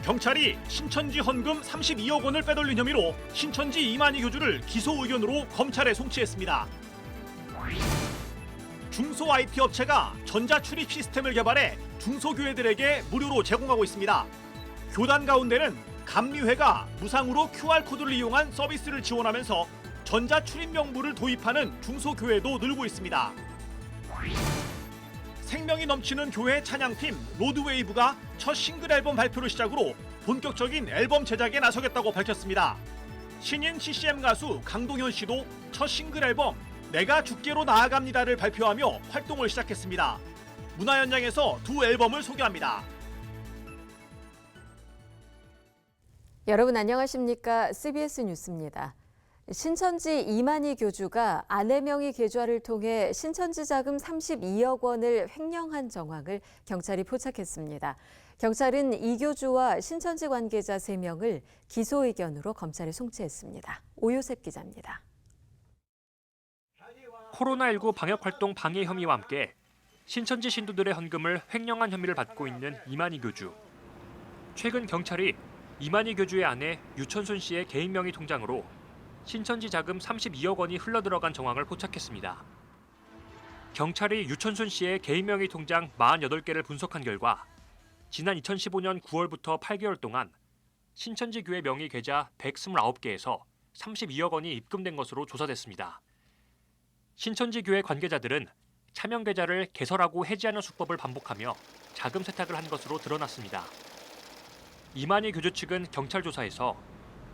경찰이 신천지 헌금 32억 원을 빼돌린 혐의로 신천지 이만희 교주를 기소 의견으로 검찰에 송치했습니다. 중소 IT 업체가 전자 출입 시스템을 개발해 중소교회들에게 무료로 제공하고 있습니다. 교단 가운데는 감리회가 무상으로 QR코드를 이용한 서비스를 지원하면서 전자 출입 명부를 도입하는 중소교회도 늘고 있습니다. 생명이 넘치는 교회 찬양팀 로드웨이브가 첫 싱글 앨범 발표를 시작으로 본격적인 앨범 제작에 나서겠다고 밝혔습니다. 신인 CCM 가수 강동현 씨도 첫 싱글 앨범 내가 죽게로 나아갑니다를 발표하며 활동을 시작했습니다. 문화 현장에서 두 앨범을 소개합니다. 여러분 안녕하십니까? CBS 뉴스입니다. 신천지 이만희 교주가 아내 명의 계좌를 통해 신천지 자금 32억 원을 횡령한 정황을 경찰이 포착했습니다. 경찰은 이 교주와 신천지 관계자 3명을 기소 의견으로 검찰에 송치했습니다. 오요셉 기자입니다. 코로나19 방역활동 방해 혐의와 함께 신천지 신도들의 헌금을 횡령한 혐의를 받고 있는 이만희 교주. 최근 경찰이 이만희 교주의 아내 유천순 씨의 개인 명의 통장으로 신천지 자금 32억 원이 흘러들어간 정황을 포착했습니다. 경찰이 유천순 씨의 개인 명의 통장 48개를 분석한 결과 지난 2015년 9월부터 8개월 동안 신천지 교회 명의 계좌 129개에서 32억 원이 입금된 것으로 조사됐습니다. 신천지 교회 관계자들은 차명 계좌를 개설하고 해지하는 수법을 반복하며 자금 세탁을 한 것으로 드러났습니다. 이만희 교주 측은 경찰 조사에서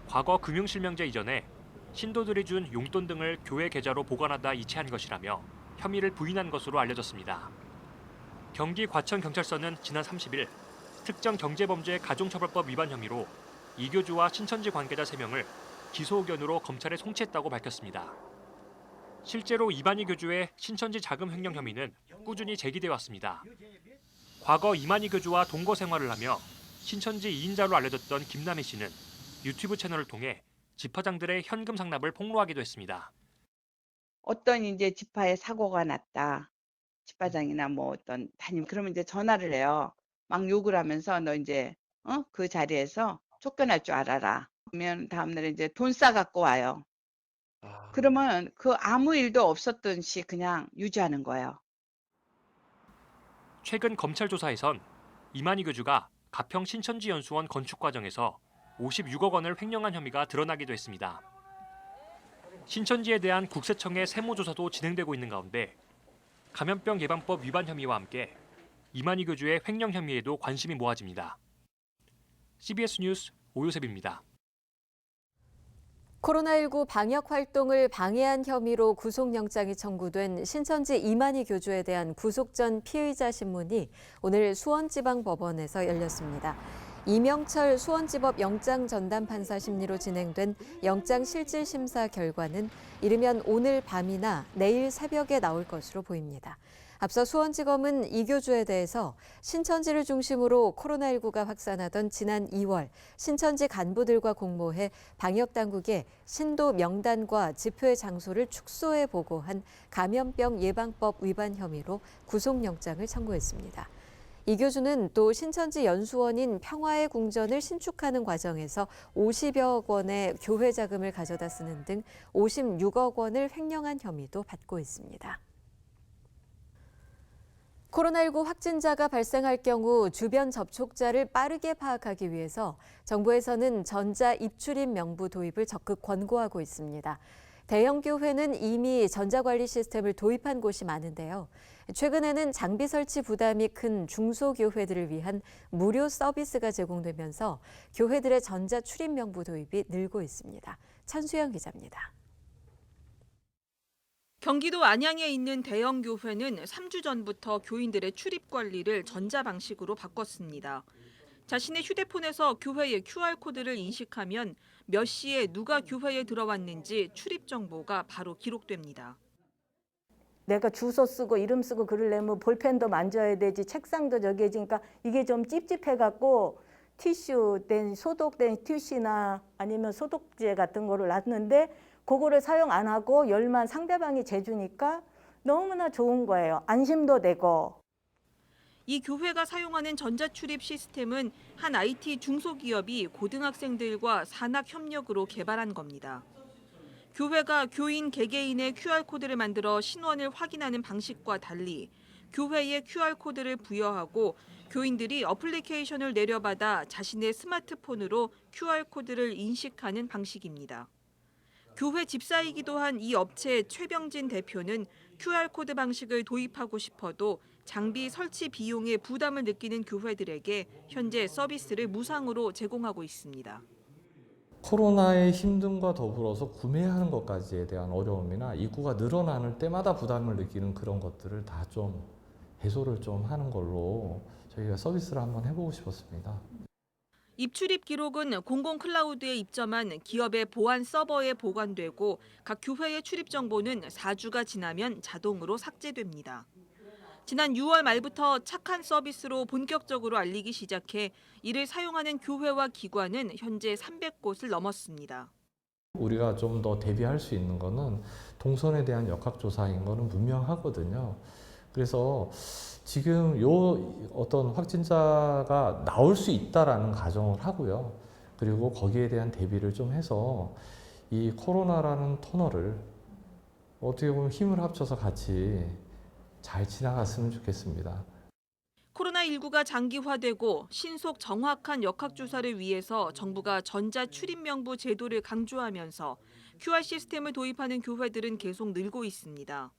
과거 금융실명제 이전에 신도들이 준 용돈 등을 교회 계좌로 보관하다 이체한 것이라며 혐의를 부인한 것으로 알려졌습니다. 경기 과천경찰서는 지난 30일 특정경제범죄 가중처벌법 위반 혐의로 이 교주와 신천지 관계자 3명을 기소 의견으로 검찰에 송치했다고 밝혔습니다. 실제로 이만희 교주의 신천지 자금 횡령 혐의는 꾸준히 제기돼 왔습니다. 과거 이만희 교주와 동거 생활을 하며 신천지 2인자로 알려졌던 김남희 씨는 유튜브 채널을 통해 집화장들의 현금 상납을 폭로하기도 했습니다. 어떤 이제 집화에 사고가 났다. 집화장이나 뭐 어떤 담임 그러면 이제 전화를 해요. 막 욕을 하면서 너 이제 그 자리에서 쫓겨날 줄 알아라. 그러면 다음날에 이제 돈 싸갖고 와요. 그러면 그 아무 일도 없었던 시 그냥 유지하는 거예요. 최근 검찰 조사에선 이만희 교주가 가평 신천지 연수원 건축 과정에서 56억 원을 횡령한 혐의가 드러나기도 했습니다. 신천지에 대한 국세청의 세무조사도 진행되고 있는 가운데 감염병 예방법 위반 혐의와 함께 이만희 교주의 횡령 혐의에도 관심이 모아집니다. CBS 뉴스 오요셉입니다. 코로나19 방역 활동을 방해한 혐의로 구속영장이 청구된 신천지 이만희 교주에 대한 구속 전 피의자 신문이 오늘 수원지방법원에서 열렸습니다. 이명철 수원지법 영장전담판사 심리로 진행된 영장실질심사 결과는 이르면 오늘 밤이나 내일 새벽에 나올 것으로 보입니다. 앞서 수원지검은 이 교주에 대해서 신천지를 중심으로 코로나19가 확산하던 지난 2월 신천지 간부들과 공모해 방역당국에 신도 명단과 집회 장소를 축소해 보고한 감염병 예방법 위반 혐의로 구속영장을 청구했습니다. 이 교주는 또 신천지 연수원인 평화의 궁전을 신축하는 과정에서 50여 원의 교회 자금을 가져다 쓰는 등 56억 원을 횡령한 혐의도 받고 있습니다. 코로나19 확진자가 발생할 경우 주변 접촉자를 빠르게 파악하기 위해서 정부에서는 전자 입출입 명부 도입을 적극 권고하고 있습니다. 대형 교회는 이미 전자관리 시스템을 도입한 곳이 많은데요. 최근에는 장비 설치 부담이 큰 중소교회들을 위한 무료 서비스가 제공되면서 교회들의 전자 출입 명부 도입이 늘고 있습니다. 천수영 기자입니다. 경기도 안양에 있는 대형 교회는 3주 전부터 교인들의 출입 관리를 전자 방식으로 바꿨습니다. 자신의 휴대폰에서 교회의 QR코드를 인식하면 몇 시에 누가 교회에 들어왔는지 출입 정보가 바로 기록됩니다. 내가 주소 쓰고 이름 쓰고 그러려면 볼펜도 만져야 되지 책상도 저기 해지니까 이게 좀 찝찝해갖고 소독된 티슈나 아니면 소독제 같은 거를 놨는데 그거를 사용 안 하고 열만 상대방이 재주니까 너무나 좋은 거예요. 안심도 되고. 이 교회가 사용하는 전자출입 시스템은 한 IT 중소기업이 고등학생들과 산학 협력으로 개발한 겁니다. 교회가 교인 개개인의 QR코드를 만들어 신원을 확인하는 방식과 달리 교회에 QR코드를 부여하고 교인들이 어플리케이션을 내려받아 자신의 스마트폰으로 QR코드를 인식하는 방식입니다. 교회 집사이기도 한 이 업체 최병진 대표는 QR코드 방식을 도입하고 싶어도 장비 설치 비용에 부담을 느끼는 교회들에게 현재 서비스를 무상으로 제공하고 있습니다. 코로나의 힘듦과 더불어서 구매하는 것까지에 대한 어려움이나 입구가 늘어나는 때마다 부담을 느끼는 그런 것들을 다 좀 해소를 좀 하는 걸로 저희가 서비스를 한번 해보고 싶었습니다. 입출입 기록은 공공 클라우드에 입점한 기업의 보안 서버에 보관되고 각 교회의 출입 정보는 4주가 지나면 자동으로 삭제됩니다. 지난 6월 말부터 착한 서비스로 본격적으로 알리기 시작해 이를 사용하는 교회와 기관은 현재 300곳을 넘었습니다. 우리가 좀 더 대비할 수 있는 거는 동선에 대한 역학조사인 거는 분명하거든요. 그래서 지금 어떤 확진자가 나올 수 있다라는 가정을 하고요. 그리고 거기에 대한 대비를 좀 해서 이 코로나라는 터널을 어떻게 보면 힘을 합쳐서 같이 잘 지나갔으면 좋겠습니다. 코로나19가 장기화되고 신속 정확한 역학조사를 위해서 정부가 전자출입명부 제도를 강조하면서 QR 시스템을 도입하는 교회들은 계속 늘고 있습니다.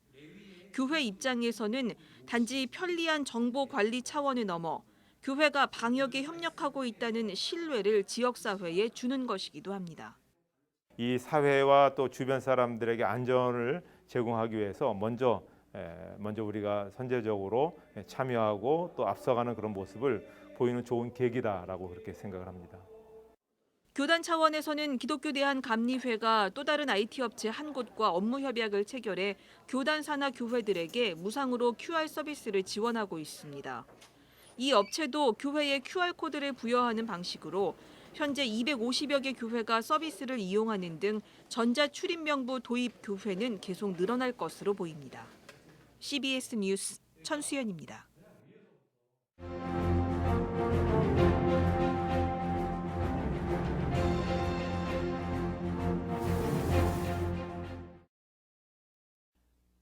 교회 입장에서는 단지 편리한 정보 관리 차원을 넘어 교회가 방역에 협력하고 있다는 신뢰를 지역사회에 주는 것이기도 합니다. 이 사회와 또 주변 사람들에게 안전을 제공하기 위해서 먼저 우리가 선제적으로 참여하고 또 앞서가는 그런 모습을 보이는 좋은 계기다라고 그렇게 생각을 합니다. 교단 차원에서는 기독교 대한감리회가 또 다른 IT 업체 한 곳과 업무 협약을 체결해 교단 산하 교회들에게 무상으로 QR 서비스를 지원하고 있습니다. 이 업체도 교회에 QR코드를 부여하는 방식으로 현재 250여 개 교회가 서비스를 이용하는 등 전자출입명부 도입 교회는 계속 늘어날 것으로 보입니다. CBS 뉴스 천수연입니다.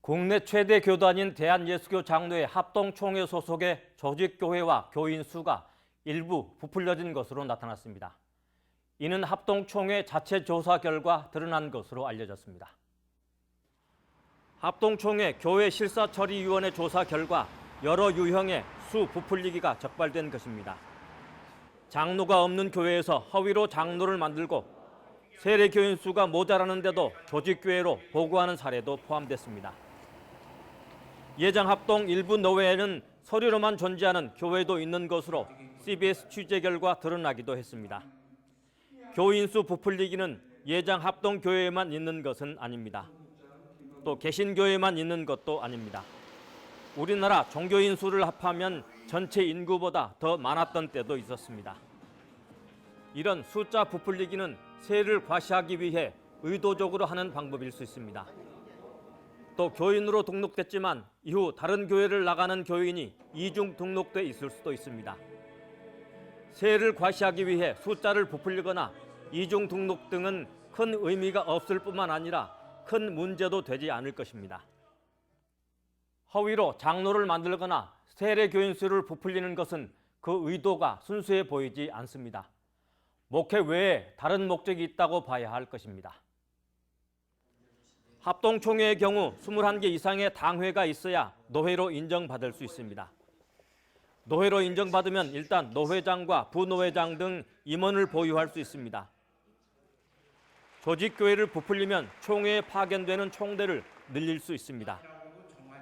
국내 최대 교단인 대한예수교 장로회 합동총회 소속의 조직교회와 교인 수가 일부 부풀려진 것으로 나타났습니다. 이는 합동총회 자체 조사 결과 드러난 것으로 알려졌습니다. 합동총회 교회 실사처리위원회 조사 결과 여러 유형의 수 부풀리기가 적발된 것입니다. 장로가 없는 교회에서 허위로 장로를 만들고 세례교인 수가 모자라는데도 조직교회로 보고하는 사례도 포함됐습니다. 예장합동 일부 노회에는 서류로만 존재하는 교회도 있는 것으로 CBS 취재 결과 드러나기도 했습니다. 교인수 부풀리기는 예장합동교회에만 있는 것은 아닙니다. 또 개신교회만 있는 것도 아닙니다. 우리나라 종교인 수를 합하면 전체 인구보다 더 많았던 때도 있었습니다. 이런 숫자 부풀리기는 세를 과시하기 위해 의도적으로 하는 방법일 수 있습니다. 또 교인으로 등록됐지만 이후 다른 교회를 나가는 교인이 이중 등록돼 있을 수도 있습니다. 세를 과시하기 위해 숫자를 부풀리거나 이중 등록 등은 큰 의미가 없을 뿐만 아니라 큰 문제도 되지 않을 것입니다. 허위로 장로를 만들거나 세례 교인 수를 부풀리는 것은 그 의도가 순수해 보이지 않습니다. 목회 외에 다른 목적이 있다고 봐야 할 것입니다. 합동총회의 경우 21개 이상의 당회가 있어야 노회로 인정받을 수 있습니다. 노회로 인정받으면 일단 노회장과 부노회장 등 임원을 보유할 수 있습니다. 조직교회를 부풀리면 총회에 파견되는 총대를 늘릴 수 있습니다.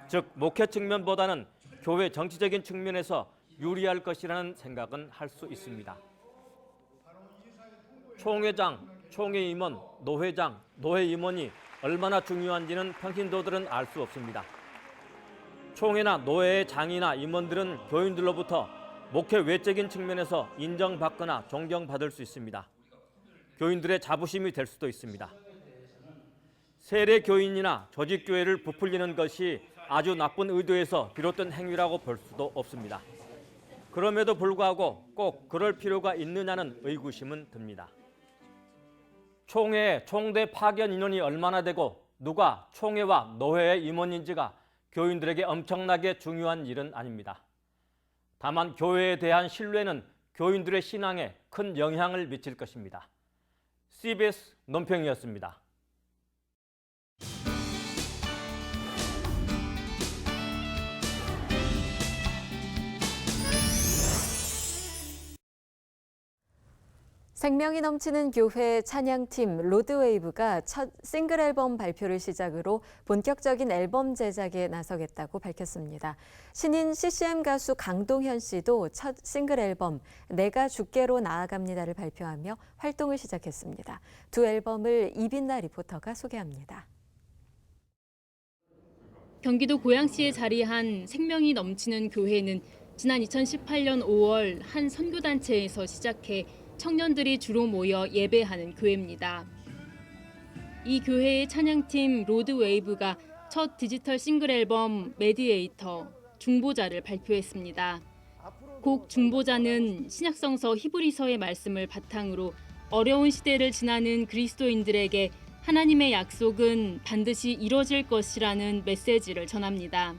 즉 목회 측면보다는 교회 정치적인 측면에서 유리할 것이라는 생각은 할 수 있습니다. 총회장, 총회 임원, 노회장, 노회 임원이 얼마나 중요한지는 평신도들은 알 수 없습니다. 총회나 노회의 장이나 임원들은 교인들로부터 목회 외적인 측면에서 인정받거나 존경받을 수 있습니다. 교인들의 자부심이 될 수도 있습니다. 세례 교인이나 조직교회를 부풀리는 것이 아주 나쁜 의도에서 비롯된 행위라고 볼 수도 없습니다. 그럼에도 불구하고 꼭 그럴 필요가 있느냐는 의구심은 듭니다. 총회, 총대 파견 인원이 얼마나 되고 누가 총회와 노회의 임원인지가 교인들에게 엄청나게 중요한 일은 아닙니다. 다만 교회에 대한 신뢰는 교인들의 신앙에 큰 영향을 미칠 것입니다. CBS 논평이었습니다. 생명이 넘치는 교회 찬양팀 로드웨이브가 첫 싱글 앨범 발표를 시작으로 본격적인 앨범 제작에 나서겠다고 밝혔습니다. 신인 CCM 가수 강동현 씨도 첫 싱글 앨범 내가 죽게로 나아갑니다를 발표하며 활동을 시작했습니다. 두 앨범을 이빈나 리포터가 소개합니다. 경기도 고양시에 자리한 생명이 넘치는 교회는 지난 2018년 5월 한 선교단체에서 시작해 청년들이 주로 모여 예배하는 교회입니다. 이 교회의 찬양팀 로드웨이브가 첫 디지털 싱글 앨범 메디에이터 중보자를 발표했습니다. 곡 중보자는 신약성서 히브리서의 말씀을 바탕으로 어려운 시대를 지나는 그리스도인들에게 하나님의 약속은 반드시 이뤄질 것이라는 메시지를 전합니다.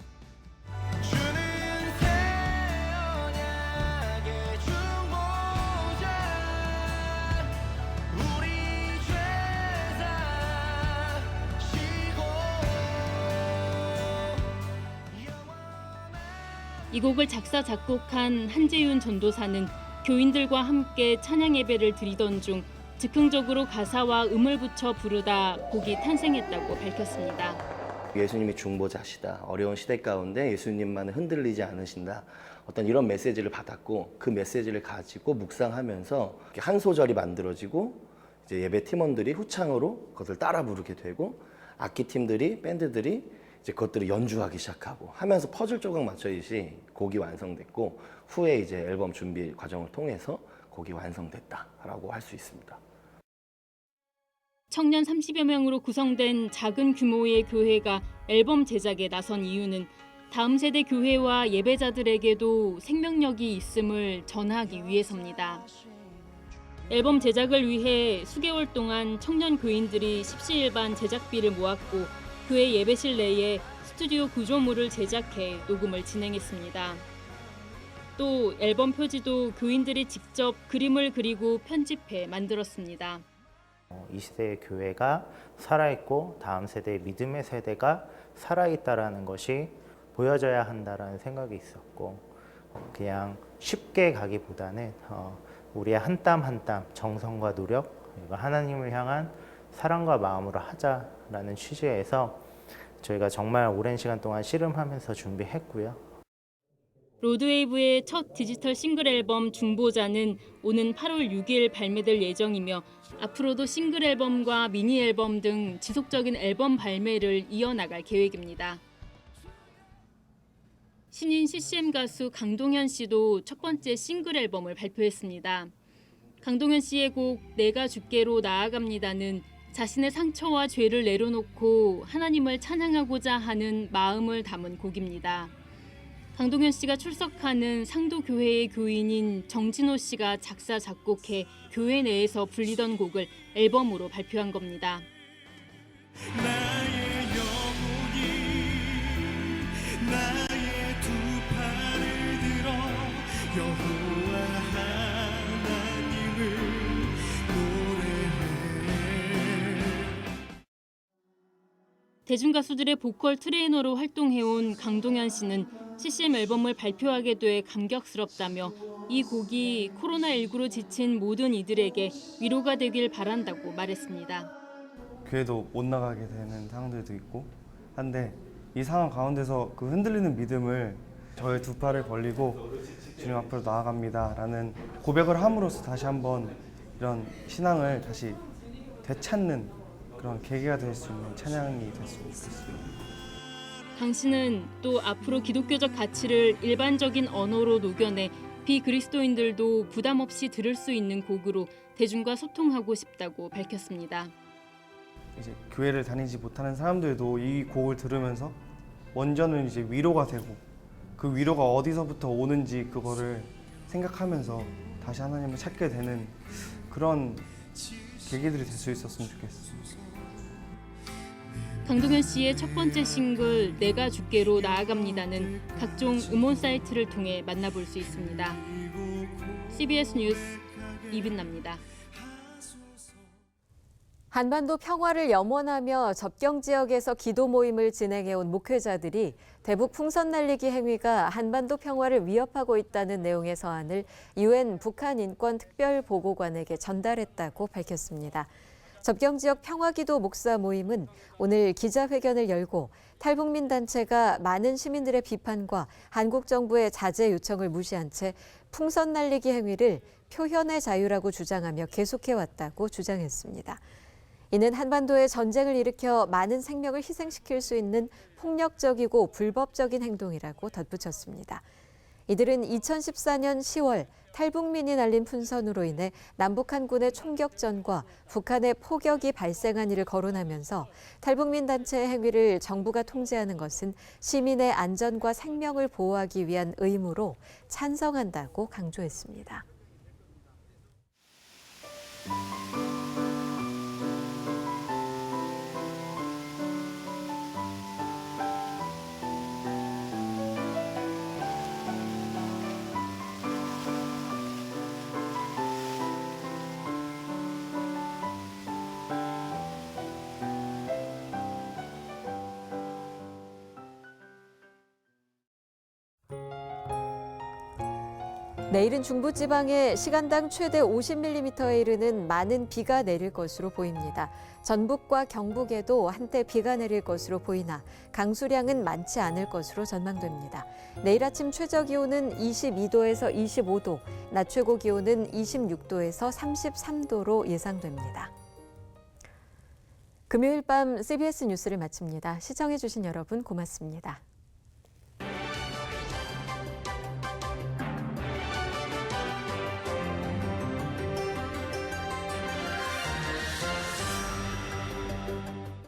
이 곡을 작사 작곡한 한재윤 전도사는 교인들과 함께 찬양 예배를 드리던 중 즉흥적으로 가사와 음을 붙여 부르다 곡이 탄생했다고 밝혔습니다. 예수님이 중보자시다. 어려운 시대 가운데 예수님만은 흔들리지 않으신다. 어떤 이런 메시지를 받았고 그 메시지를 가지고 묵상하면서 한 소절이 만들어지고 이제 예배 팀원들이 후창으로 그것을 따라 부르게 되고 악기 팀들이 밴드들이 이제 그것들을 연주하기 시작하고 하면서 퍼즐 조각 맞춰지듯이 곡이 완성됐고 후에 이제 앨범 준비 과정을 통해서 곡이 완성됐다라고 할 수 있습니다. 청년 30여 명으로 구성된 작은 규모의 교회가 앨범 제작에 나선 이유는 다음 세대 교회와 예배자들에게도 생명력이 있음을 전하기 위해서입니다. 앨범 제작을 위해 수개월 동안 청년 교인들이 십시일반 제작비를 모았고 교회 예배실 내에 스튜디오 구조물을 제작해 녹음을 진행했습니다. 또 앨범 표지도 교인들이 직접 그림을 그리고 편집해 만들었습니다. 이 시대의 교회가 살아있고 다음 세대의 믿음의 세대가 살아있다라는 것이 보여져야 한다라는 생각이 있었고 그냥 쉽게 가기보다는 우리의 한 땀 한 땀 정성과 노력 그리고 하나님을 향한 사랑과 마음으로 하자라는 취지에서 저희가 정말 오랜 시간 동안 씨름하면서 준비했고요. 로드웨이브의 첫 디지털 싱글 앨범 중보자는 오는 8월 6일 발매될 예정이며 앞으로도 싱글 앨범과 미니 앨범 등 지속적인 앨범 발매를 이어나갈 계획입니다. 신인 CCM 가수 강동현 씨도 첫 번째 싱글 앨범을 발표했습니다. 강동현 씨의 곡 내가 죽게로 나아갑니다는 자신의 상처와 죄를 내려놓고 하나님을 찬양하고자 하는 마음을 담은 곡입니다. 강동현 씨가 출석하는 상도교회의 교인인 정진호 씨가 작사 작곡해 교회 내에서 불리던 곡을 앨범으로 발표한 겁니다. 나의 영혼이 나의 두 팔을 들어 여호와 하나님을 대중가수들의 보컬 트레이너로 활동해온 강동현 씨는 CCM 앨범을 발표하게 돼 감격스럽다며 이 곡이 코로나19로 지친 모든 이들에게 위로가 되길 바란다고 말했습니다. 교회도 못 나가게 되는 상황들도 있고 한데 이 상황 가운데서 그 흔들리는 믿음을 저의 두 팔을 벌리고 주님 앞으로 나아갑니다 라는 고백을 함으로써 다시 한번 이런 신앙을 다시 되찾는 그런 계기가 될 수 있는 찬양이 됐으면 좋겠습니다. 강 씨는 또 앞으로 기독교적 가치를 일반적인 언어로 녹여내 비그리스도인들도 부담 없이 들을 수 있는 곡으로 대중과 소통하고 싶다고 밝혔습니다. 이제 교회를 다니지 못하는 사람들도 이 곡을 들으면서 먼저는 이제 위로가 되고 그 위로가 어디서부터 오는지 그거를 생각하면서 다시 하나님을 찾게 되는 그런 계기들이 될 수 있었으면 좋겠어요. 강동현 씨의 첫 번째 싱글 내가 주께로 나아갑니다는 각종 음원 사이트를 통해 만나볼 수 있습니다. CBS 뉴스 이빈나입니다. 한반도 평화를 염원하며 접경 지역에서 기도 모임을 진행해온 목회자들이 대북 풍선 날리기 행위가 한반도 평화를 위협하고 있다는 내용의 서한을 UN 북한 인권 특별보고관에게 전달했다고 밝혔습니다. 접경 지역 평화기도 목사 모임은 오늘 기자회견을 열고 탈북민 단체가 많은 시민들의 비판과 한국 정부의 자제 요청을 무시한 채 풍선 날리기 행위를 표현의 자유라고 주장하며 계속해왔다고 주장했습니다. 이는 한반도에 전쟁을 일으켜 많은 생명을 희생시킬 수 있는 폭력적이고 불법적인 행동이라고 덧붙였습니다. 이들은 2014년 10월 탈북민이 날린 풍선으로 인해 남북한군의 총격전과 북한의 포격이 발생한 일을 거론하면서 탈북민 단체의 행위를 정부가 통제하는 것은 시민의 안전과 생명을 보호하기 위한 의무로 찬성한다고 강조했습니다. 내일은 중부지방에 시간당 최대 50mm에 이르는 많은 비가 내릴 것으로 보입니다. 전북과 경북에도 한때 비가 내릴 것으로 보이나 강수량은 많지 않을 것으로 전망됩니다. 내일 아침 최저 기온은 22도에서 25도, 낮 최고 기온은 26도에서 33도로 예상됩니다. 금요일 밤 CBS 뉴스를 마칩니다. 시청해주신 여러분 고맙습니다.